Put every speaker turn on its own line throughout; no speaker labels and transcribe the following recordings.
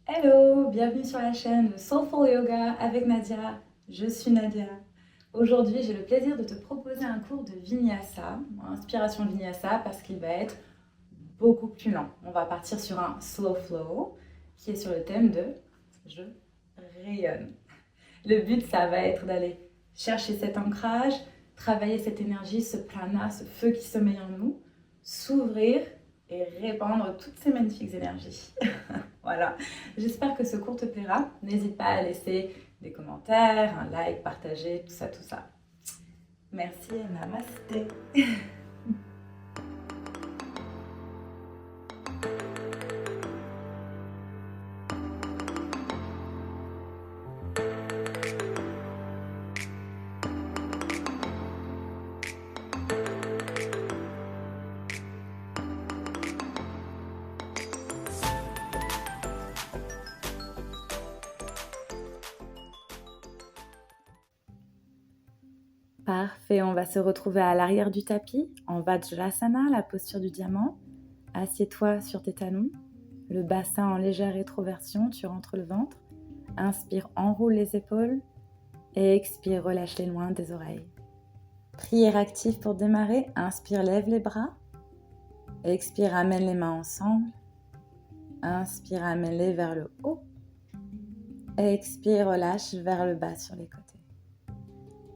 Hello, bienvenue sur la chaîne le Soulful Yoga avec Nadia. Je suis Nadia. Aujourd'hui, j'ai le plaisir de te proposer un cours de Vinyasa, inspiration Vinyasa, parce qu'il va être beaucoup plus lent. On va partir sur un slow flow qui est sur le thème de je rayonne. Le but, ça va être d'aller chercher cet ancrage, travailler cette énergie, ce prana, ce feu qui sommeille en nous, s'ouvrir et répandre toutes ces magnifiques énergies. Voilà, j'espère que ce cours te plaira. N'hésite pas à laisser des commentaires, un like, partager, tout ça, tout ça. Merci et namasté. Parfait, on va se retrouver à l'arrière du tapis, en Vajrasana, la posture du diamant. Assieds-toi sur tes talons, le bassin en légère rétroversion, tu rentres le ventre. Inspire, enroule les épaules et expire, relâche les loin des oreilles. Prière active pour démarrer, inspire, lève les bras. Expire, amène les mains ensemble. Inspire, amène-les vers le haut. Expire, relâche vers le bas sur les côtés.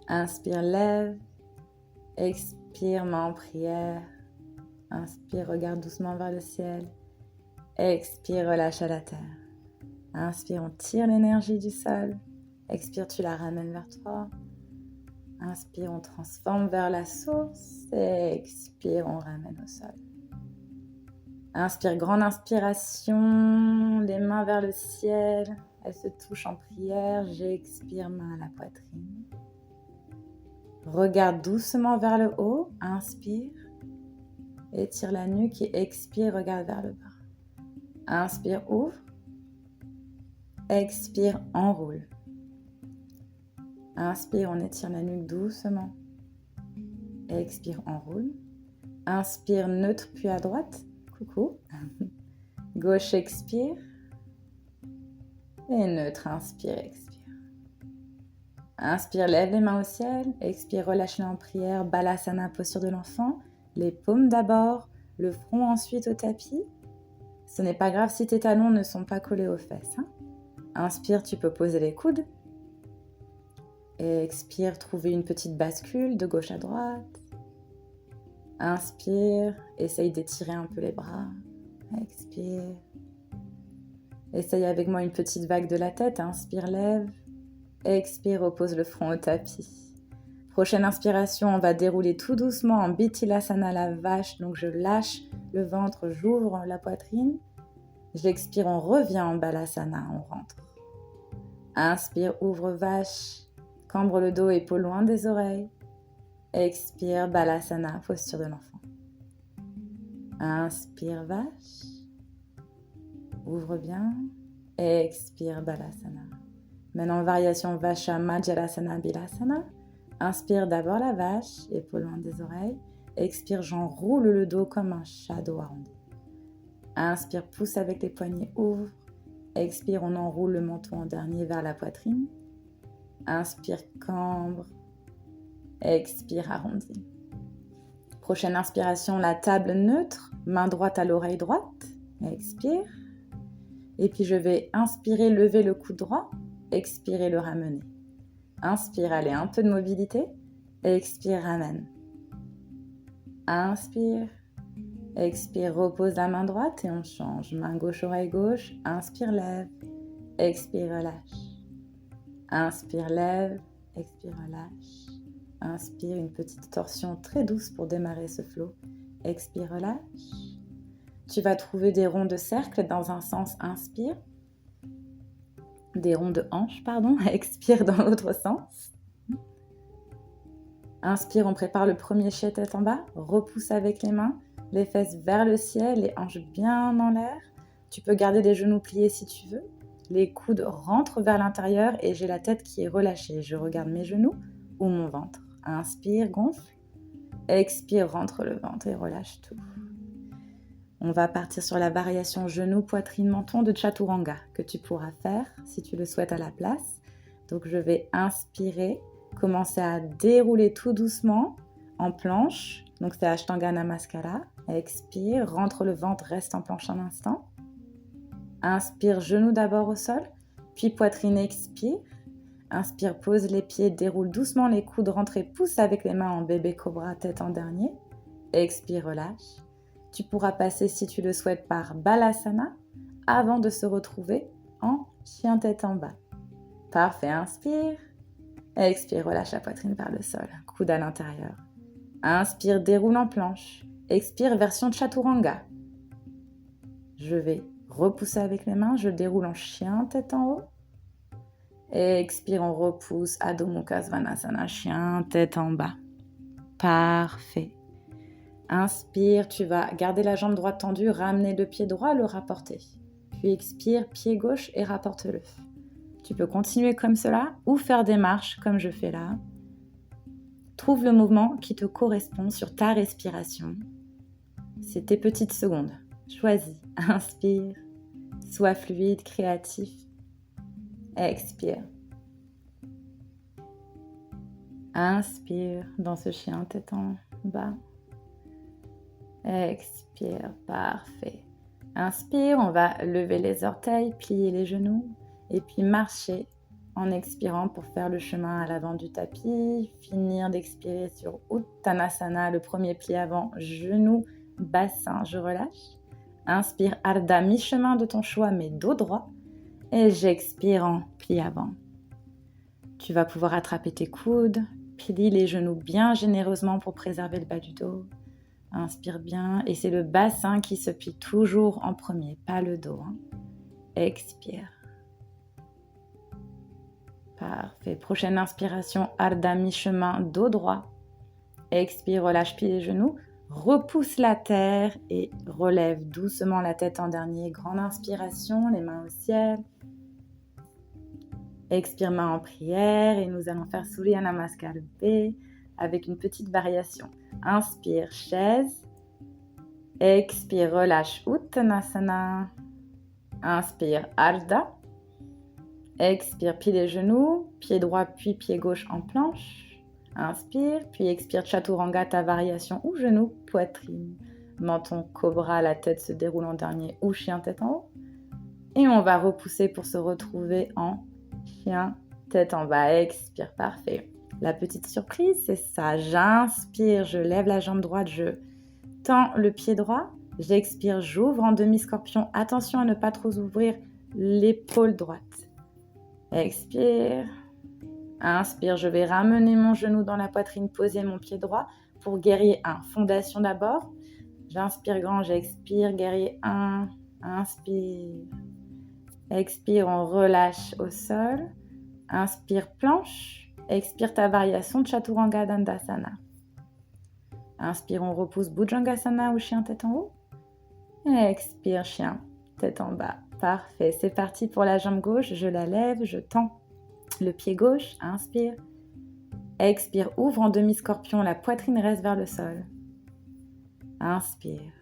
Inspire, lève. Expire, main en prière. Inspire, regarde doucement vers le ciel. Expire, relâche à la terre. Inspire, on tire l'énergie du sol. Expire, tu la ramènes vers toi. Inspire, on transforme vers la source. Expire, on ramène au sol. Inspire, grande inspiration, les mains vers le ciel. Elles se touchent en prière. J'expire, main à la poitrine. Regarde doucement vers le haut. Inspire. Étire la nuque et expire, regarde vers le bas. Inspire, ouvre. Expire, enroule. Inspire, on étire la nuque doucement. Expire, enroule. Inspire, neutre puis à droite. Coucou. Gauche, expire. Et neutre, inspire, expire. Inspire, lève les mains au ciel. Expire, relâche-les en prière. Balasana, posture de l'enfant. Les paumes d'abord, le front ensuite au tapis. Ce n'est pas grave si tes talons ne sont pas collés aux fesses. Inspire, tu peux poser les coudes. Et expire, trouver une petite bascule de gauche à droite. Inspire, essaye d'étirer un peu les bras. Expire. Essaye avec moi une petite vague de la tête. Inspire, lève. Expire, repose le front au tapis. Prochaine inspiration, on va dérouler tout doucement en Bithilasana, la vache. Donc je lâche le ventre, j'ouvre la poitrine. J'expire, on revient en Balasana, on rentre. Inspire, ouvre vache. Cambre le dos, épaules loin des oreilles. Expire, Balasana, posture de l'enfant. Inspire, vache. Ouvre bien. Expire, Balasana. Maintenant, variation Vasha, Madhyasana, Bilasana. Inspire d'abord la vache, épaules loin des oreilles. Expire, j'enroule le dos comme un shadow arrondi. Inspire, pousse avec les poignets, ouvre. Expire, on enroule le menton en dernier vers la poitrine. Inspire, cambre. Expire, arrondi. Prochaine inspiration, la table neutre. Main droite à l'oreille droite. Expire. Et puis je vais inspirer, lever le coude droit. Expire et le ramener. Inspire, allez, un peu de mobilité. Expire, ramène. Inspire. Expire, repose la main droite et on change. Main gauche, oreille gauche. Inspire, lève. Expire, relâche. Inspire, lève. Expire, relâche. Inspire, une petite torsion très douce pour démarrer ce flow. Expire, relâche. Tu vas trouver des ronds de cercle dans un sens, inspire. Des ronds de hanche, pardon. Expire dans l'autre sens. Inspire, on prépare le premier chien tête en bas. Repousse avec les mains. Les fesses vers le ciel, les hanches bien en l'air. Tu peux garder les genoux pliés si tu veux. Les coudes rentrent vers l'intérieur et j'ai la tête qui est relâchée. Je regarde mes genoux ou mon ventre. Inspire, gonfle. Expire, rentre le ventre et relâche tout. On va partir sur la variation genou, poitrine, menton de Chaturanga que tu pourras faire si tu le souhaites à la place. Donc je vais inspirer, commencer à dérouler tout doucement en planche. Donc c'est Ashtanga Namaskara. Expire, rentre le ventre, reste en planche un instant. Inspire, genou d'abord au sol, puis poitrine, expire. Inspire, pose les pieds, déroule doucement les coudes, rentre et pousse avec les mains en bébé cobra, tête en dernier. Expire, relâche. Tu pourras passer, si tu le souhaites, par Balasana avant de se retrouver en chien tête en bas. Parfait, inspire. Expire, relâche la poitrine vers le sol, coude à l'intérieur. Inspire, déroule en planche. Expire, version Chaturanga. Je vais repousser avec les mains, je déroule en chien tête en haut. Expire, on repousse, Adho Mukha Svanasana, chien tête en bas. Parfait. Inspire, tu vas garder la jambe droite tendue, ramener le pied droit, le rapporter. Puis expire, pied gauche et rapporte-le. Tu peux continuer comme cela ou faire des marches comme je fais là. Trouve le mouvement qui te correspond sur ta respiration. C'est tes petites secondes. Choisis. Inspire. Sois fluide, créatif. Expire. Inspire dans ce chien tête en bas. Expire, parfait. Inspire, on va lever les orteils, plier les genoux et puis marcher en expirant pour faire le chemin à l'avant du tapis. Finir d'expirer sur Uttanasana, le premier pli avant, genou, bassin, je relâche. Inspire, Ardha, mi-chemin de ton choix, mais dos droit. Et j'expire en pli avant. Tu vas pouvoir attraper tes coudes, plie les genoux bien généreusement pour préserver le bas du dos. Inspire bien et c'est le bassin qui se plie toujours en premier, pas le dos. Expire. Parfait. Prochaine inspiration, Ardha mi-chemin, dos droit. Expire, relâche, plie les genoux. Repousse la terre et relève doucement la tête en dernier. Grande inspiration, les mains au ciel. Expire, main en prière et nous allons faire Surya Namaskar B avec une petite variation. Inspire, chaise. Expire, relâche, Uttanasana. Inspire, Ardha. Expire, plie les genoux, pied droit puis pied gauche en planche. Inspire, puis expire, Chaturanga, ta variation ou genou, poitrine. Menton, cobra, la tête se déroule en dernier ou chien tête en haut. Et on va repousser pour se retrouver en chien tête en bas. Expire, parfait. La petite surprise, c'est ça. J'inspire, je lève la jambe droite, je tends le pied droit. J'expire, j'ouvre en demi-scorpion. Attention à ne pas trop ouvrir l'épaule droite. Expire. Inspire, je vais ramener mon genou dans la poitrine, poser mon pied droit pour guerrier 1. Fondation d'abord. J'inspire grand, j'expire, guerrier 1. Inspire. Expire, on relâche au sol. Inspire, planche. Expire ta variation de Chaturanga Dandasana. Inspire, on repousse Bhujangasana ou chien tête en haut. Expire, chien tête en bas. Parfait, c'est parti pour la jambe gauche. Je la lève, je tends le pied gauche. Inspire. Expire, ouvre en demi-scorpion. La poitrine reste vers le sol. Inspire.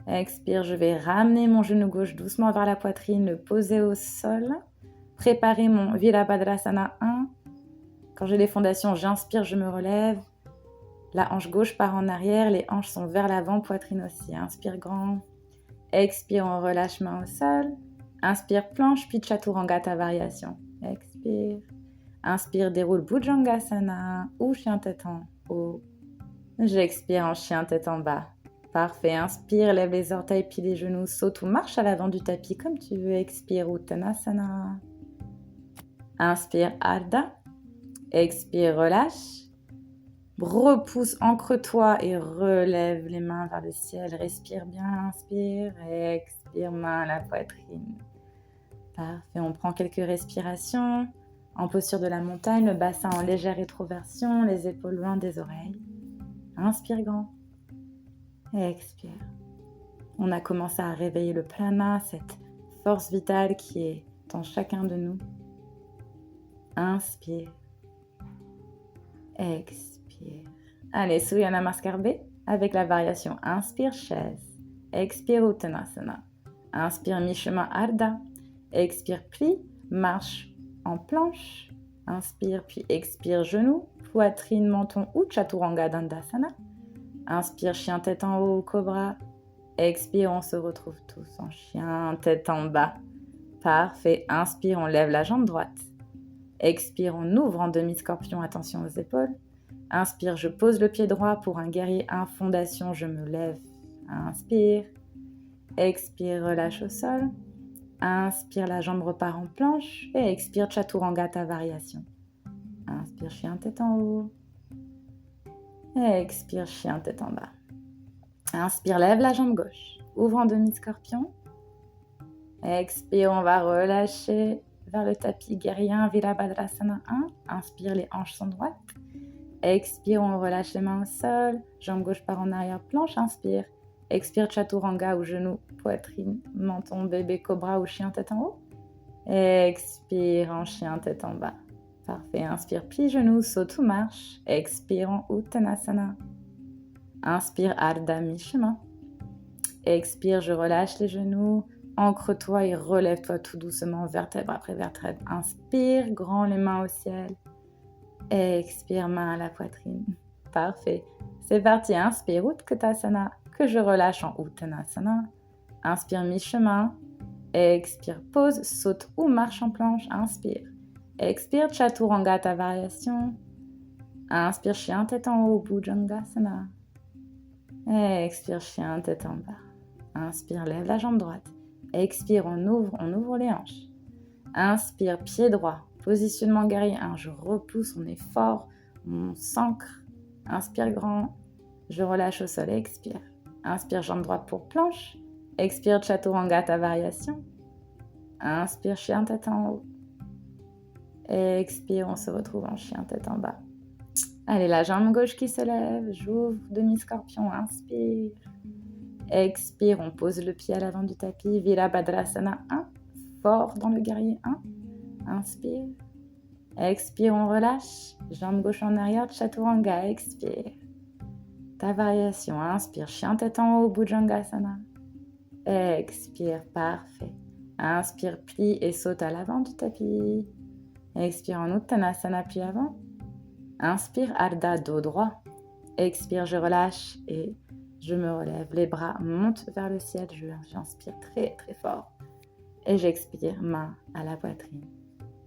Expire, je vais ramener mon genou gauche doucement vers la poitrine, le poser au sol. Préparer mon Virabhadrasana 1. Quand j'ai les fondations, j'inspire, je me relève. La hanche gauche part en arrière, les hanches sont vers l'avant, poitrine aussi. Inspire grand. Expire, on relâche main au sol. Inspire, planche, puis Chaturanga, ta variation. Expire. Inspire, déroule Bhujangasana ou chien tête en haut. J'expire en chien tête en bas. Parfait. Inspire, lève les orteils, plie les genoux, saute ou marche à l'avant du tapis comme tu veux. Expire, Uttanasana. Inspire, Ardha. Expire, relâche. Repousse, ancre-toi et relève les mains vers le ciel. Respire bien, inspire, expire, main à la poitrine. Parfait, on prend quelques respirations. En posture de la montagne, le bassin en légère rétroversion, les épaules loin des oreilles. Inspire grand. Expire. On a commencé à réveiller le prana, cette force vitale qui est en chacun de nous. Inspire. Expire. Allez, Surya Namaskar B avec la variation inspire, chaise. Expire Uttanasana. Inspire mi-chemin Ardha. Expire plie, marche en planche. Inspire puis expire genou, poitrine, menton ou Chaturanga Dandasana. Inspire chien tête en haut, cobra. Expire, on se retrouve tous en chien tête en bas. Parfait. Inspire, on lève la jambe droite. Expire, on ouvre en demi-scorpion, attention aux épaules. Inspire, je pose le pied droit pour un guerrier 1, fondation, je me lève. Inspire. Expire, relâche au sol. Inspire, la jambe repart en planche. Et expire, Chaturanga, ta variation. Inspire, chien tête en haut. Expire, chien tête en bas. Inspire, lève la jambe gauche. Ouvre en demi-scorpion. Expire, on va relâcher vers le tapis guerrier 1, Virabhadrasana 1. Inspire, les hanches sont droites. Expire, on relâche les mains au sol. Jambe gauche part en arrière, planche. Inspire. Expire, Chaturanga ou genou, poitrine, menton, bébé, cobra ou chien tête en haut. Expire en chien tête en bas. Parfait. Inspire, plie genou, saute ou marche. Expire en Uttanasana. Inspire, Ardha mi-chemin. Expire, je relâche les genoux. Ancre-toi et relève-toi tout doucement, vertèbre après vertèbre. Inspire, grand les mains au ciel. Expire, main à la poitrine. Parfait. C'est parti. Inspire, Utkatasana, que je relâche en Uttanasana. Inspire, mi-chemin. Expire, pause, saute ou marche en planche. Inspire. Expire, Chaturanga, ta variation. Inspire, chien tête en haut, Bhujangasana. Expire, chien tête en bas. Inspire, lève la jambe droite. Expire, on ouvre les hanches. Inspire, pied droit, positionnement guerrier 1. Je repousse, on est fort, on s'ancre. Inspire grand, je relâche au sol, expire. Inspire, jambe droite pour planche. Expire, Chaturanga, ta variation. Inspire, chien tête en haut. Expire, on se retrouve en chien tête en bas. Allez, la jambe gauche qui se lève, j'ouvre, demi-scorpion, inspire. Expire, on pose le pied à l'avant du tapis, Virabhadrasana 1, fort dans le guerrier 1. Inspire. Expire, on relâche, jambe gauche en arrière, Chaturanga, expire. Ta variation, inspire, chien tête en haut, Bhujangasana. Expire, parfait. Inspire, plie et saute à l'avant du tapis. Expire en Uttanasana, puis avant. Inspire, Ardha, dos droit. Expire, je relâche et je me relève. Les bras montent vers le ciel. J'inspire très très fort. Et j'expire, main à la poitrine.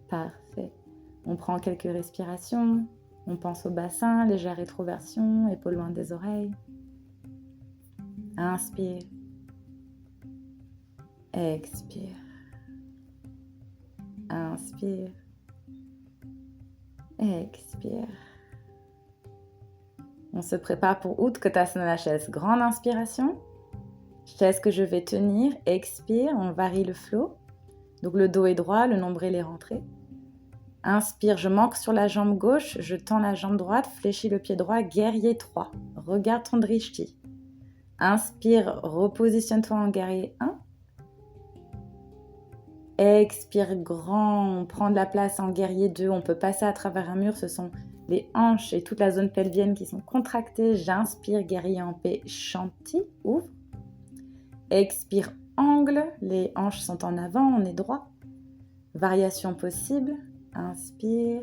Parfait. On prend quelques respirations. On pense au bassin, légère rétroversion, épaules loin des oreilles. Inspire. Expire. Inspire. Expire. On se prépare pour Utkatasana, la chaise. Grande inspiration. Chaise que je vais tenir. Expire, on varie le flow. Donc le dos est droit, le nombril est rentré. Inspire, je m'ancre sur la jambe gauche, je tends la jambe droite, fléchis le pied droit, guerrier 3. Regarde ton drishti. Inspire, repositionne-toi en guerrier 1. Expire grand, on prend de la place en guerrier 2, on peut passer à travers un mur, ce sont les hanches et toute la zone pelvienne qui sont contractées. J'inspire, guerrier en paix, Shanti, ouvre. Expire, angle, les hanches sont en avant, on est droit. Variation possible, inspire.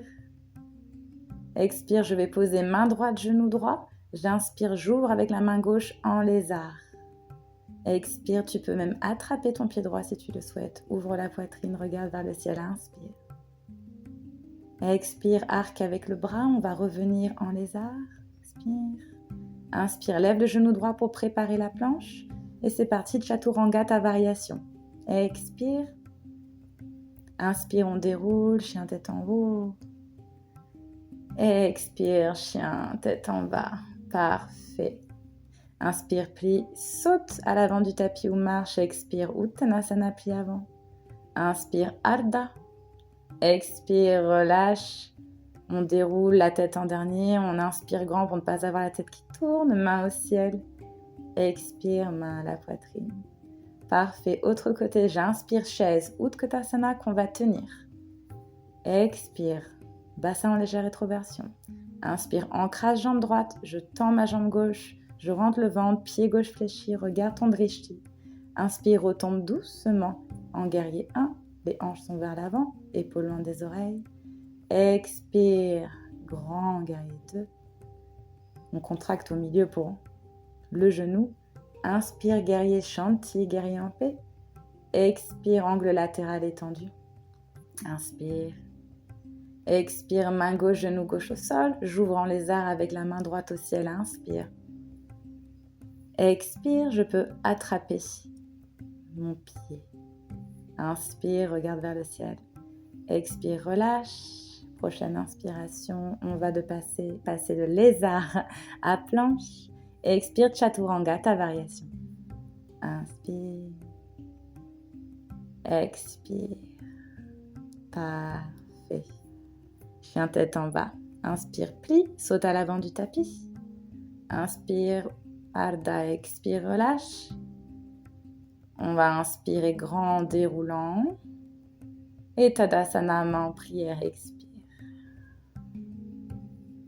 Expire, je vais poser main droite, genou droit. J'inspire, j'ouvre avec la main gauche en lézard. Expire, tu peux même attraper ton pied droit si tu le souhaites. Ouvre la poitrine, regarde vers le ciel, inspire. Expire, arc avec le bras, on va revenir en lézard. Expire. Inspire, lève le genou droit pour préparer la planche. Et c'est parti, Chaturanga, ta variation. Expire. Inspire, on déroule, chien tête en haut. Expire, chien tête en bas. Parfait. Inspire, plie, saute à l'avant du tapis ou marche. Expire, Uttanasana, plie avant. Inspire, Ardha. Expire, relâche. On déroule la tête en dernier. On inspire grand pour ne pas avoir la tête qui tourne. Main au ciel. Expire, main à la poitrine. Parfait. Autre côté, j'inspire, chaise, Utkatasana qu'on va tenir. Expire, bassin en légère rétroversion. Inspire, ancrage jambe droite. Je tends ma jambe gauche. Je rentre le ventre, pied gauche fléchi, regarde ton drishti. Inspire, retombe doucement en guerrier 1. Les hanches sont vers l'avant, épaules loin des oreilles. Expire, grand guerrier 2. On contracte au milieu pour le genou. Inspire, guerrier Shanti, guerrier en paix. Expire, angle latéral étendu. Inspire. Expire, main gauche, genou gauche au sol. J'ouvre en lézard avec la main droite au ciel. Inspire. Expire, je peux attraper mon pied. Inspire, regarde vers le ciel. Expire, relâche. Prochaine inspiration, on va passer de lézard à planche. Expire, chaturanga, ta variation. Inspire. Expire. Parfait. Chien tête en bas. Inspire, plie, saute à l'avant du tapis. Inspire, Ardha, expire, relâche. On va inspirer grand, déroulant. Et Tadasana, main en prière, expire.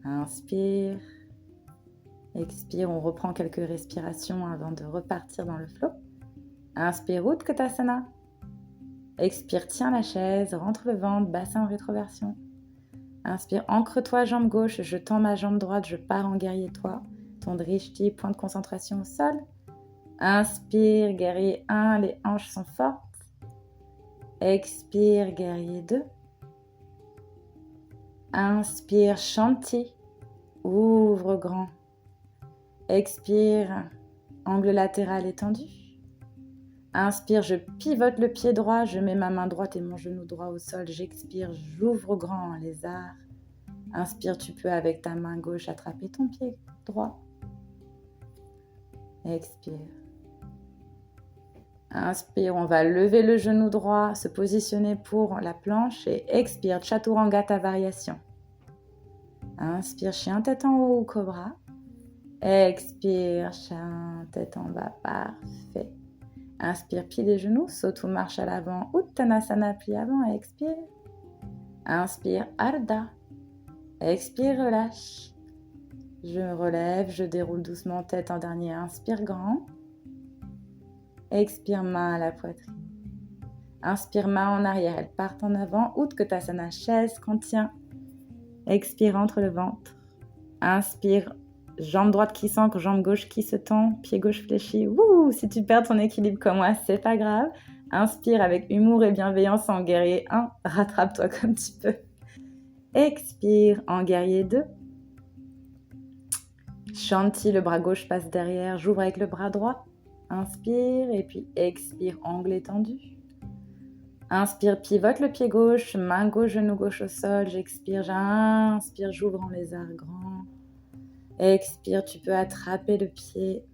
Inspire. Expire, on reprend quelques respirations avant de repartir dans le flow. Inspire, Utkatasana. Expire, tiens la chaise, rentre le ventre, bassin en rétroversion. Inspire, ancre-toi, jambe gauche, je tends ma jambe droite, je pars en guerrier 3. Ton drishti, point de concentration au sol. Inspire, guerrier 1, les hanches sont fortes. Expire, guerrier 2. Inspire, Shanti, ouvre grand. Expire, angle latéral étendu. Inspire, je pivote le pied droit, je mets ma main droite et mon genou droit au sol. J'expire, j'ouvre grand en lézard. Inspire, tu peux avec ta main gauche attraper ton pied droit. Expire. Inspire, on va lever le genou droit, se positionner pour la planche et expire, chaturanga, ta variation. Inspire, chien tête en haut ou cobra. Expire, chien tête en bas, parfait. Inspire, pied des genoux, saute ou marche à l'avant, Uttanasana, plie avant, expire. Inspire, Ardha. Expire, relâche. Je me relève, je déroule doucement tête en dernier, inspire grand. Expire, main à la poitrine. Inspire, main en arrière, elles partent en avant, Utkatasana, chaise, contient. Expire, entre le ventre. Inspire, jambe droite qui s'ancre, jambe gauche qui se tend, pied gauche fléchi. Wouh, si tu perds ton équilibre comme moi, c'est pas grave. Inspire avec humour et bienveillance en guerrier 1. Rattrape-toi comme tu peux. Expire en guerrier 2. Shanti, le bras gauche passe derrière. J'ouvre avec le bras droit. Inspire et puis expire, angle étendu. Inspire, pivote le pied gauche, main gauche, genou gauche au sol. J'expire, j'inspire, j'ouvre en lézard grand. Expire, tu peux attraper le pied.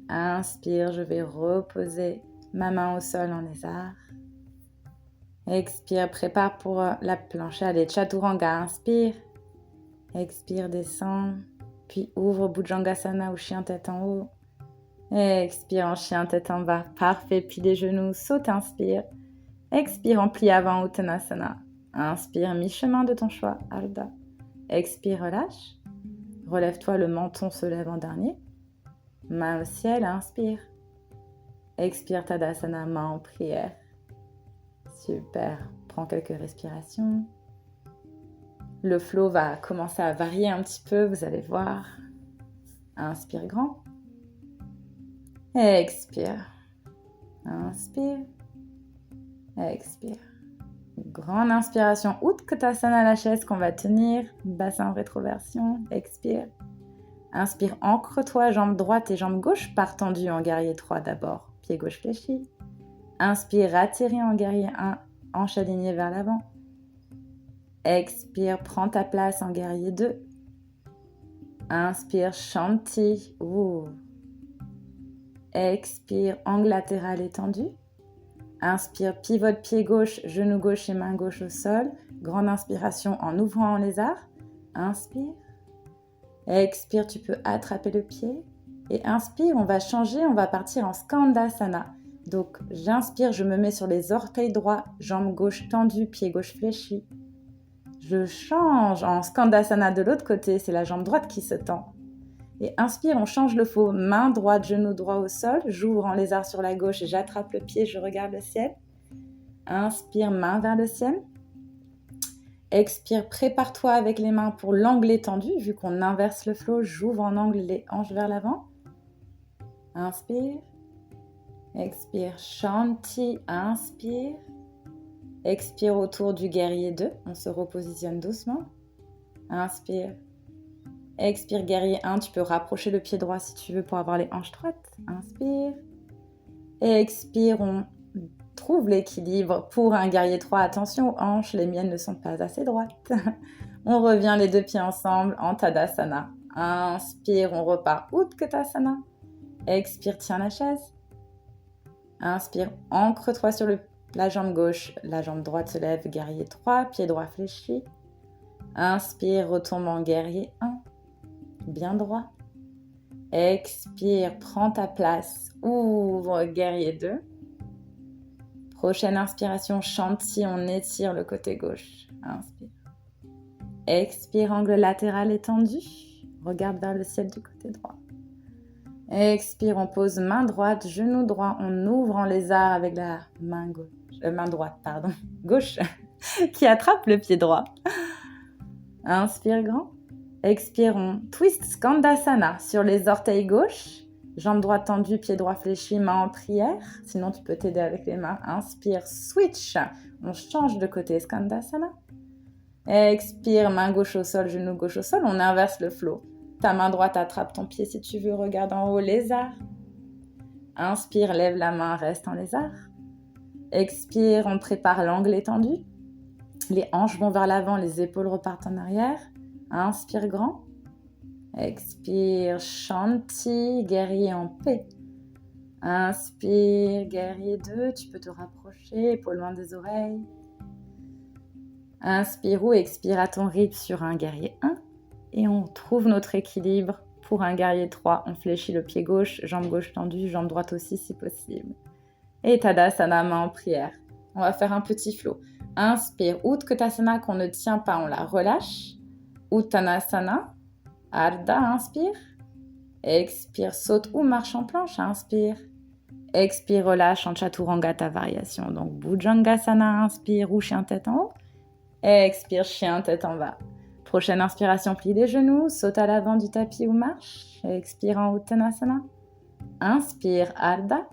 Inspire, je vais reposer ma main au sol en lézard. Expire, prépare pour la planche. Allez, chaturanga, inspire. Expire, descend. Puis ouvre Bhujangasana ou chien tête en haut. Expire en chien tête en bas. Parfait, plie les genoux, saute, inspire. Expire en pli avant Uttanasana. Inspire, mi-chemin de ton choix, Ardha. Expire, relâche. Relève-toi, le menton se lève en dernier. Main au ciel, inspire. Expire, Tadasana, main en prière. Super. Prends quelques respirations. Le flow va commencer à varier un petit peu, vous allez voir. Inspire grand. Expire. Inspire. Expire. Grande inspiration. Utkatasana, la chaise qu'on va tenir. Bassin en rétroversion. Expire. Inspire, ancre-toi, jambe droite et jambe gauche part tendues en guerrier 3 d'abord. Pied gauche fléchi. Inspire, atterris en guerrier 1. Hanche alignée vers l'avant. Expire, prends ta place en guerrier 2. Inspire, Shanti. Expire, angle latéral étendu. Inspire, pivote pied gauche, genou gauche et main gauche au sol. Grande inspiration en ouvrant en lézard. Inspire. Expire, tu peux attraper le pied. Et inspire, on va changer, on va partir en Skandasana. Donc, j'inspire, je me mets sur les orteils droits, jambe gauche tendue, pied gauche fléchi. Je change en Skandasana de l'autre côté, c'est la jambe droite qui se tend. Et inspire, on change le flow. Main droite, genou droit au sol. J'ouvre en lézard sur la gauche et j'attrape le pied, je regarde le ciel. Inspire, main vers le ciel. Expire, prépare-toi avec les mains pour l'angle étendu. Vu qu'on inverse le flow, j'ouvre en angle les hanches vers l'avant. Inspire. Expire, Shanti. Inspire. Expire autour du guerrier 2. On se repositionne doucement. Inspire. Expire, guerrier 1. Tu peux rapprocher le pied droit si tu veux pour avoir les hanches droites. Inspire. Expire, on trouve l'équilibre pour un guerrier 3. Attention aux hanches, les miennes ne sont pas assez droites. On revient les deux pieds ensemble en Tadasana. Inspire, on repart Utkatasana. Expire, tiens la chaise. Inspire, ancre-toi sur la jambe gauche. La jambe droite se lève, guerrier 3, pied droit fléchi. Inspire, retombe en guerrier 1. Bien droit. Expire, prends ta place. Ouvre, guerrier 2. Prochaine inspiration, Shanti, on étire le côté gauche. Inspire. Expire, angle latéral étendu. Regarde vers le ciel du côté droit. Expire, on pose main droite, genou droit. On ouvre en lézard avec la main gauche, qui attrape le pied droit. Inspire grand. Expire, on twist Skandasana sur les orteils gauche. Jambe droite tendue, pied droit fléchi, main en prière. Sinon, tu peux t'aider avec les mains. Inspire, switch. On change de côté, Skandasana. Expire, main gauche au sol, genou gauche au sol. On inverse le flow. Ta main droite attrape ton pied si tu veux. Regarde en haut, lézard. Inspire, lève la main, reste en lézard. Expire, on prépare l'angle étendu. Les hanches vont vers l'avant, les épaules repartent en arrière. Inspire grand. Expire, Shanti, guerrier en paix. Inspire, guerrier 2, tu peux te rapprocher, épaules loin des oreilles. Inspire ou expire à ton rythme sur un guerrier 1. Et on trouve notre équilibre pour un guerrier 3. On fléchit le pied gauche, jambe gauche tendue, jambe droite aussi si possible. Et Tadasana, main en prière. On va faire un petit flow. Inspire, Utkatasana qu'on ne tient pas, on la relâche. Uttanasana. Ardha, inspire. Expire, saute ou marche en planche, inspire. Expire, relâche en Chaturanga, ta variation. Donc, Bhujangasana, inspire ou chien tête en haut. Expire, chien tête en bas. Prochaine inspiration, plie les genoux, saute à l'avant du tapis ou marche. Expire en Uttanasana. Inspire, Ardha.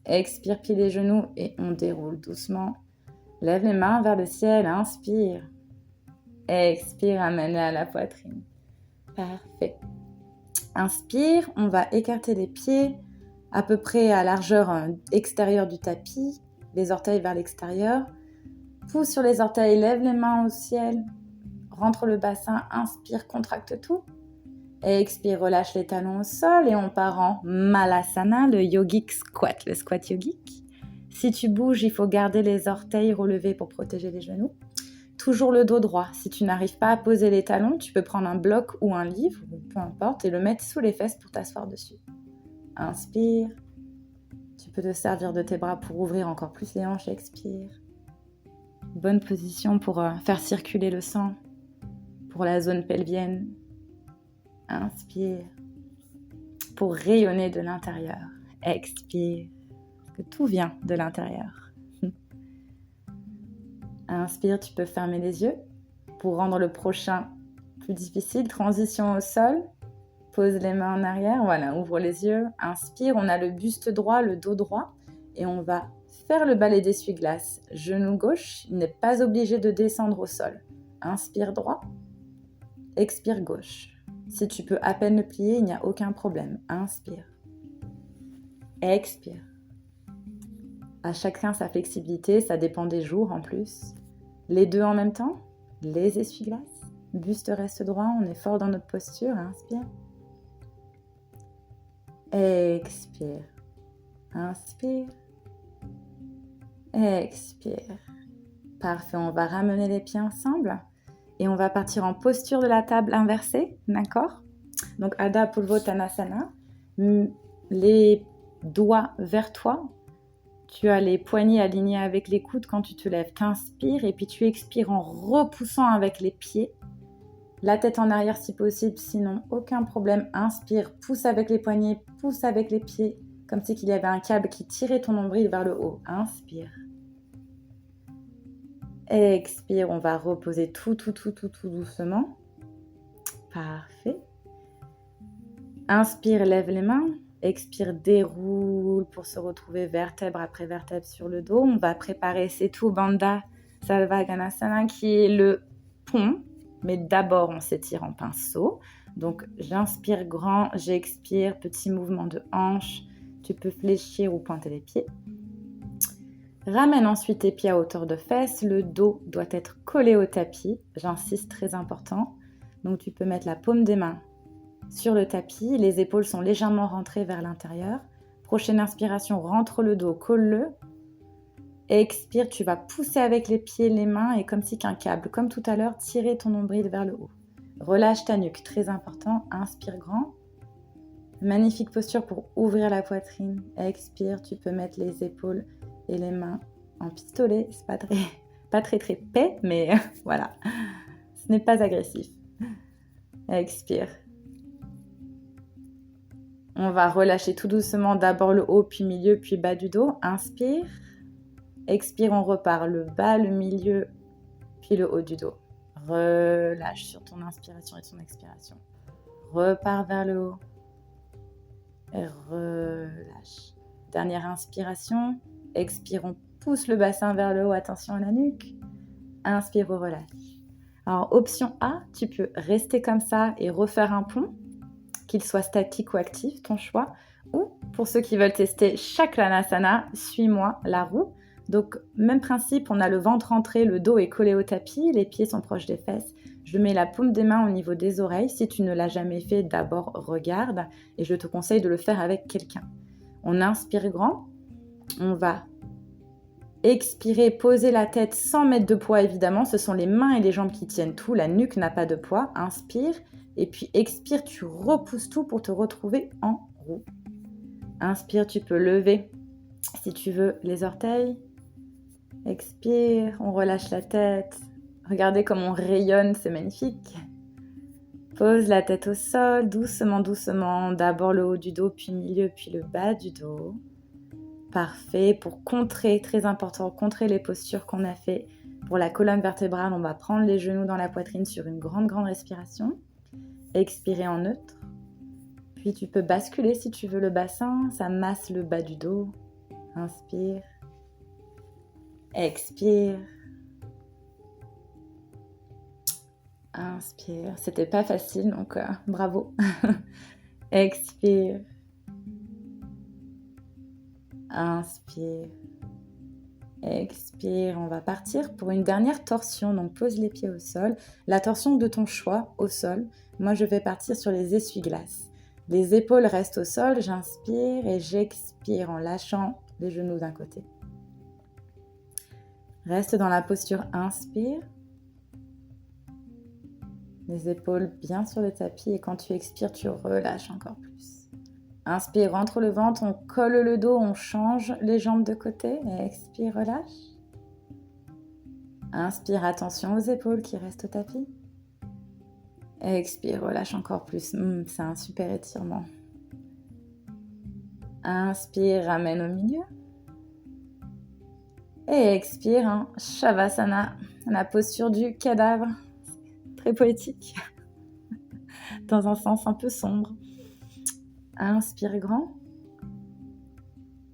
Expire, plie les genoux et on déroule doucement. Lève les mains vers le ciel, inspire. Expire, amène à la poitrine. Parfait. Inspire, on va écarter les pieds à peu près à largeur extérieure du tapis, les orteils vers l'extérieur. Pousse sur les orteils, lève les mains au ciel, rentre le bassin, inspire, contracte tout. Expire, relâche les talons au sol et on part en Malasana, le yogic squat, le squat yogic. Si tu bouges, il faut garder les orteils relevés pour protéger les genoux. Toujours le dos droit. Si tu n'arrives pas à poser les talons, tu peux prendre un bloc ou un livre, peu importe, et le mettre sous les fesses pour t'asseoir dessus. Inspire. Tu peux te servir de tes bras pour ouvrir encore plus les hanches. Expire. Bonne position pour faire circuler le sang pour la zone pelvienne. Inspire. Pour rayonner de l'intérieur. Expire. Parce que tout vient de l'intérieur. Inspire, tu peux fermer les yeux pour rendre le prochain plus difficile. Transition au sol. Pose les mains en arrière. Voilà, ouvre les yeux. Inspire, on a le buste droit, le dos droit. Et on va faire le balai d'essuie-glace. Genou gauche, il n'est pas obligé de descendre au sol. Inspire droit. Expire gauche. Si tu peux à peine le plier, il n'y a aucun problème. Inspire. Expire. À chacun sa flexibilité, ça dépend des jours en plus. Les deux en même temps, les essuie-glaces. Buste reste droit, on est fort dans notre posture. Inspire. Expire. Inspire. Expire. Parfait, on va ramener les pieds ensemble et on va partir en posture de la table inversée, d'accord? Donc Adha Purvottanasana, les doigts vers toi. Tu as les poignets alignés avec les coudes quand tu te lèves. Tu inspires et puis tu expires en repoussant avec les pieds. La tête en arrière si possible, sinon aucun problème. Inspire, pousse avec les poignets, pousse avec les pieds, comme si il y avait un câble qui tirait ton nombril vers le haut. Inspire. Expire, on va reposer tout doucement. Parfait. Inspire, lève les mains. Expire, déroule pour se retrouver vertèbre après vertèbre sur le dos. On va préparer Setu Bandha Salvaganasana qui est le pont. Mais d'abord, on s'étire en pinceau. Donc, j'inspire grand, j'expire, petit mouvement de hanche. Tu peux fléchir ou pointer les pieds. Ramène ensuite tes pieds à hauteur de fesses. Le dos doit être collé au tapis. J'insiste, très important. Donc, tu peux mettre la paume des mains sur le tapis. Les épaules sont légèrement rentrées vers l'intérieur. Prochaine inspiration, rentre le dos, colle-le. Expire, tu vas pousser avec les pieds, les mains et comme si qu'un câble, comme tout à l'heure, tirer ton nombril vers le haut. Relâche ta nuque, très important. Inspire grand. Magnifique posture pour ouvrir la poitrine. Expire, tu peux mettre les épaules et les mains en pistolet. C'est pas très paix, mais voilà. Ce n'est pas agressif. Expire. On va relâcher tout doucement d'abord le haut, puis milieu, puis bas du dos. Inspire. Expire, on repart le bas, le milieu, puis le haut du dos. Relâche sur ton inspiration et ton expiration. Repars vers le haut. Et relâche. Dernière inspiration. Expire, on pousse le bassin vers le haut. Attention à la nuque. Inspire, relâche. Alors, option A, tu peux rester comme ça et refaire un pont, qu'il soit statique ou actif, ton choix. Ou, pour ceux qui veulent tester Chakranasana, suis-moi, la roue. Donc, même principe, on a le ventre rentré, le dos est collé au tapis, les pieds sont proches des fesses. Je mets la paume des mains au niveau des oreilles. Si tu ne l'as jamais fait, d'abord regarde et je te conseille de le faire avec quelqu'un. On inspire grand, on va expirer, poser la tête sans mettre de poids évidemment. Ce sont les mains et les jambes qui tiennent tout, la nuque n'a pas de poids. Inspire et puis expire, tu repousses tout pour te retrouver en roue. Inspire, tu peux lever si tu veux les orteils. Expire, on relâche la tête. Regardez comme on rayonne, c'est magnifique. Pose la tête au sol, doucement. D'abord le haut du dos, puis milieu, puis le bas du dos. Parfait. Pour contrer, très important, contrer les postures qu'on a fait. Pour la colonne vertébrale, on va prendre les genoux dans la poitrine sur une grande respiration. Expirer en neutre. Puis tu peux basculer si tu veux le bassin, ça masse le bas du dos. Inspire. Expire. Inspire. C'était pas facile, donc bravo. Expire. Inspire. Expire. On va partir pour une dernière torsion. Donc pose les pieds au sol. La torsion de ton choix au sol. Moi, je vais partir sur les essuie-glaces. Les épaules restent au sol. J'inspire et j'expire en lâchant les genoux d'un côté. Reste dans la posture inspire. Les épaules bien sur le tapis et quand tu expires, tu relâches encore plus. Inspire, rentre le ventre, on colle le dos, on change les jambes de côté et expire, relâche. Inspire, attention aux épaules qui restent au tapis. Expire, relâche encore plus. C'est un super étirement. Inspire, ramène au milieu. Et expire, Shavasana, la posture du cadavre. Très poétique. Dans un sens un peu sombre. Inspire grand.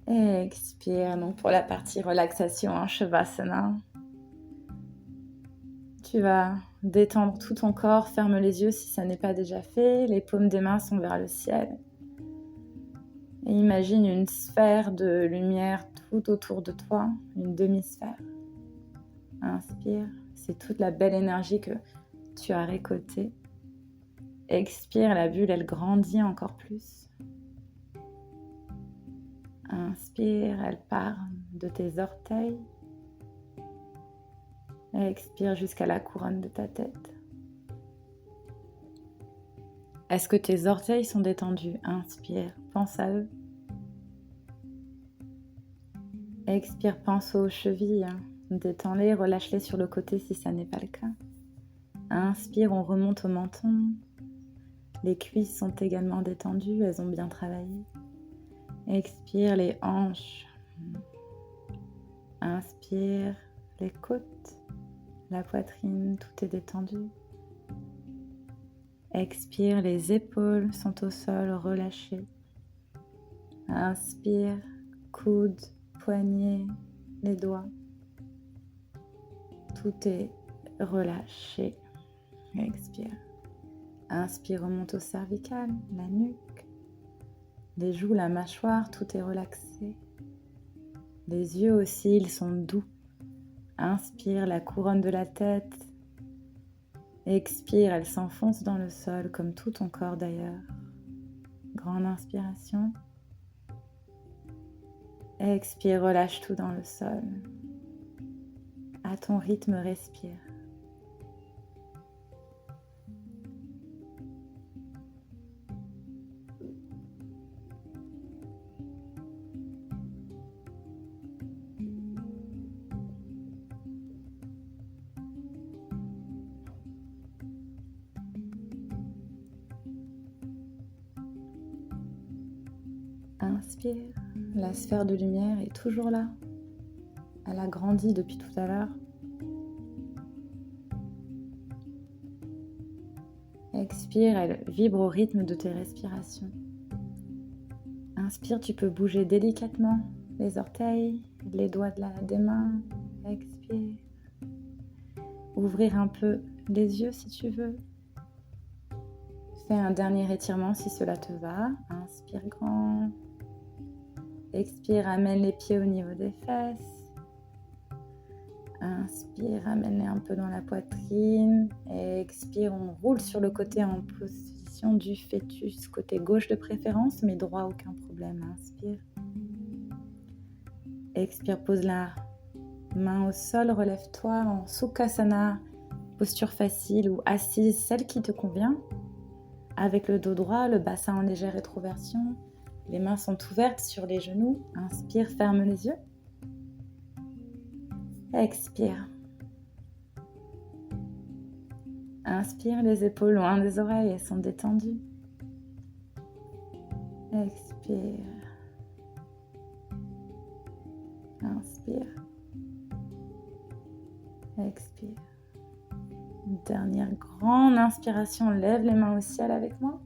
Et expire. Donc pour la partie relaxation, Shavasana. Tu vas détendre tout ton corps. Ferme les yeux si ça n'est pas déjà fait. Les paumes des mains sont vers le ciel. Et imagine une sphère de lumière tout autour de toi. Une demi-sphère. Inspire. C'est toute la belle énergie que tu as récoltée. Expire, la bulle, elle grandit encore plus. Inspire, elle part de tes orteils. Expire jusqu'à la couronne de ta tête. Est-ce que tes orteils sont détendus? Inspire, pense à eux. Expire, pense aux chevilles. Détends-les, relâche-les sur le côté si ça n'est pas le cas. Inspire, on remonte au menton. Les cuisses sont également détendues, elles ont bien travaillé. Expire, les hanches. Inspire, les côtes, la poitrine, tout est détendu. Expire, les épaules sont au sol, relâchées. Inspire, coudes, poignets, les doigts. Tout est relâché. Expire. Inspire, remonte au cervical, la nuque, les joues, la mâchoire, tout est relaxé. Les yeux aussi, ils sont doux. Inspire, la couronne de la tête. Expire, elle s'enfonce dans le sol, comme tout ton corps d'ailleurs. Grande inspiration. Expire, relâche tout dans le sol. À ton rythme, respire. Inspire, la sphère de lumière est toujours là. Elle a grandi depuis tout à l'heure. Expire, elle vibre au rythme de tes respirations. Inspire, tu peux bouger délicatement les orteils, les doigts des mains. Expire. Ouvrir un peu les yeux si tu veux. Fais un dernier étirement si cela te va. Inspire grand. Expire, amène les pieds au niveau des fesses. Inspire, amène-les un peu dans la poitrine. Expire, on roule sur le côté en position du fœtus, côté gauche de préférence, mais droit, aucun problème. Inspire. Expire, pose la main au sol, relève-toi en Sukhasana, posture facile ou assise, celle qui te convient. Avec le dos droit, le bassin en légère rétroversion. Les mains sont ouvertes sur les genoux. Inspire, ferme les yeux. Expire. Inspire, les épaules loin des oreilles, elles sont détendues. Expire. Inspire. Expire. Une dernière grande inspiration, lève les mains au ciel avec moi.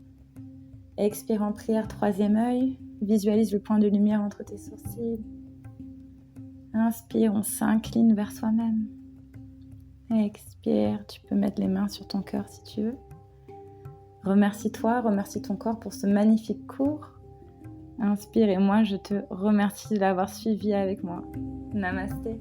Expire en prière, troisième œil. Visualise le point de lumière entre tes sourcils. Inspire, on s'incline vers soi-même. Expire, tu peux mettre les mains sur ton cœur si tu veux. Remercie-toi, remercie ton corps pour ce magnifique cours. Inspire et moi je te remercie de l'avoir suivi avec moi. Namasté.